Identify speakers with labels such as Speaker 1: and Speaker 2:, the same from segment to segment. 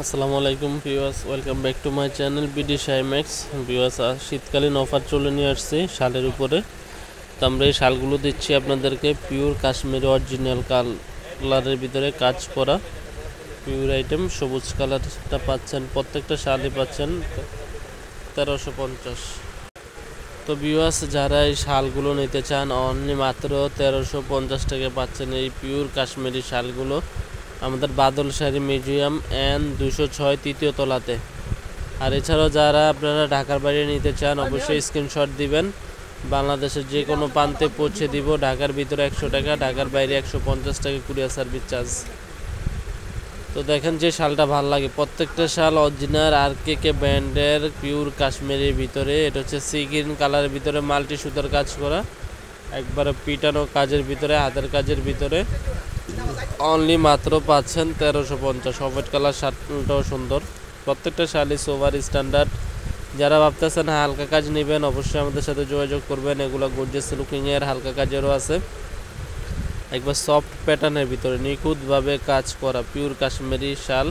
Speaker 1: আসসালামু আলাইকুম viewers, welcome back to my channel BD Shymax. Viewers, শীতকালীন অফার চলে নিয়ে আসছি শালের উপরে। তো আমরা এই শালগুলো দিচ্ছি আপনাদেরকে পিওর কাশ্মীরি অরিজিনাল কালারের ভিতরে কাজ করা পিওর আইটেম। সবুজ কালারটা পাচ্ছেন, প্রত্যেকটা শালই পাচ্ছেন 1350। তো ভিউয়ার্স, যারা এই শালগুলো নিতে চান অনলি মাত্র 1350 টাকা পাচ্ছেন এই পিওর কাশ্মীরি শালগুলো আমাদের বাদল শাড়ি মিউজিয়াম এন 206 তৃতীয় তলাতে। আর এছাড়াও যারা আপনারা ঢাকার বাইরে নিতে চান অবশ্যই স্ক্রিনশট দিবেন, বাংলাদেশের যে কোনো প্রান্তে পৌঁছে দিব। ঢাকার ভিতরে 100 টাকা, ঢাকার বাইরে 150 টাকা কুরিয়ার সার্ভিস চার্জ। তো দেখেন যে শালটা ভালো লাগে, প্রত্যেকটা শাল অরিজিনাল আর কে ব্র্যান্ডের পিওর কাশ্মীরের ভিতরে। এটা হচ্ছে সি গ্রিন কালারের ভিতরে মাল্টি সুতার কাজ করা, একবারে পিটানো কাজের ভিতরে, হাতের কাজের ভিতরে। অনলি মাত্র পাচ্ছেন 1350। হোয়াইট কালার শার্টটাও সুন্দর, প্রত্যেকটা শালই সোভার স্ট্যান্ডার্ড। যারা ভাবতেছেন হালকা কাজ নেবেন অবশ্যই আমাদের সাথে যোগাযোগ করবেন। এগুলো গর্জিয়াস লুকিংয়ের হালকা কাজেরও আছে, একবার সফট প্যাটার্নের ভিতরে নিখুঁতভাবে কাজ করা পিওর কাশ্মীরি শাল।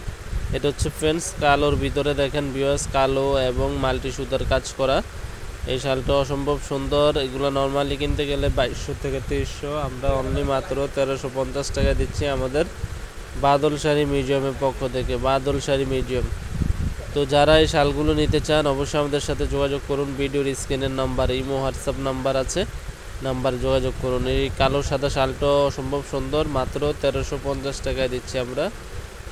Speaker 1: এটা হচ্ছে ফ্রেন্ডস কালোর ভিতরে, দেখেন ভিউয়ার্স, কালো এবং মাল্টি সুতার কাজ করা। এই শালটা অসম্ভব সুন্দর। এগুলো নর্মালি কিনতে গেলে 2200 থেকে 2300, আমরা অনলি মাত্র 1350 টাকা দিচ্ছি আমাদের বাদল শাড়ি মিউজিয়ামের পক্ষ থেকে। বাদল শাড়ি মিউজিয়াম। তো যারা এই শালগুলো নিতে চান অবশ্যই আমাদের সাথে যোগাযোগ করুন। ভিডিওর স্ক্রিনের নাম্বার, ইমো হোয়াটসঅ্যাপ নাম্বার আছে, নাম্বারে যোগাযোগ করুন। এই কালো সাদা শালটা অসম্ভব সুন্দর, মাত্র 1350 টাকায় দিচ্ছি আমরা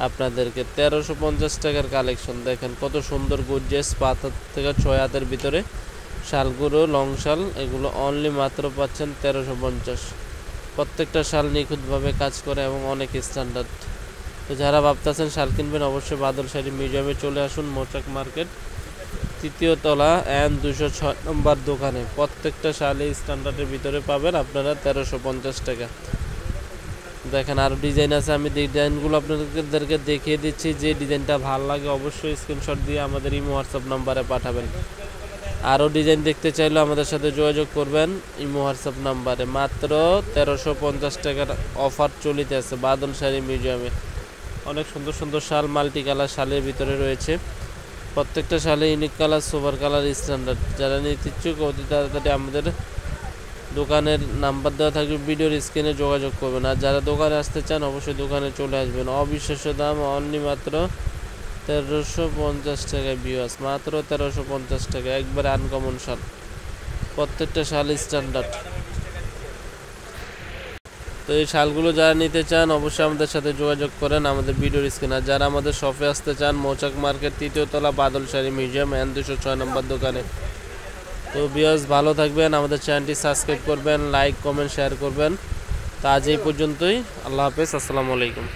Speaker 1: আপনাদেরকে। 1350 টাকার কালেকশন দেখেন কত সুন্দর গর্জিয়াস, 5 হাত থেকে 6 হাতের ভিতরে শালগুলো, লং শাল, এগুলো অনলি মাত্র পাচ্ছেন 1350। প্রত্যেকটা শাল নিখুঁতভাবে কাজ করে এবং অনেক স্ট্যান্ডার্ড। তো যারা ভাবতেছেন শাল কিনবেন অবশ্যই বাদল শাড়ি মিউজিয়ামে চলে আসুন, মৌচাক মার্কেট তৃতীয় তলা এন 206 নম্বর দোকানে। প্রত্যেকটা শালই স্ট্যান্ডার্ডের ভিতরে পাবেন আপনারা 1350 টাকা। দেখেন আরও ডিজাইন আছে, আমি ডিজাইনগুলো আপনাদেরকে দেখিয়ে দিচ্ছি। যে ডিজাইনটা ভালো লাগে অবশ্যই স্ক্রিনশট দিয়ে আমাদের ইমো হোয়াটসঅ্যাপ নাম্বারে পাঠাবেন। আরও ডিজাইন দেখতে চাইলে আমাদের সাথে যোগাযোগ করবেন ইমো হোয়াটসঅ্যাপ নাম্বারে। মাত্র 1350 টাকার অফার চলিতে আছে বাদল শাড়ি মিউজিয়ামে। অনেক সুন্দর সুন্দর শাল, মাল্টি কালার শালের ভিতরে রয়েছে। প্রত্যেকটা শালে unique colour, sober colour, standard. যারা নিতে ইচ্ছুক অতি তাড়াতাড়ি আমাদের দোকানের নাম্বার দেওয়া থাকবে, ভিডিওর স্ক্রিনে যোগাযোগ করবেন। আর যারা দোকানে আসতে চান অবশ্যই দোকানে চলে আসবেন। অবিশ্বাস্য দাম, অনলি মাত্র 1350 টাকায় ভিউয়ার্স, মাত্র 1350 টাকা। একবারে আনকমন শাল, প্রত্যেকটা শাল স্ট্যান্ডার্ড। তো এই শালগুলো যারা নিতে চান অবশ্যই আমাদের সাথে যোগাযোগ করেন আমাদের ভিডিওর স্ক্রিনে। আর যারা আমাদের শপে আসতে চান মৌচাক মার্কেট তৃতীয় তলা বাদল শাড়ি মিউজিয়াম এন 206 নম্বর দোকানে। তো ভিউয়ার্স, ভালো থাকবেন, আমাদের চ্যানেলটি সাবস্ক্রাইব করবেন, লাইক কমেন্ট শেয়ার করবেন। তো আজ এই পর্যন্তই, আল্লাহ হাফেজ, আসসালামু আলাইকুম।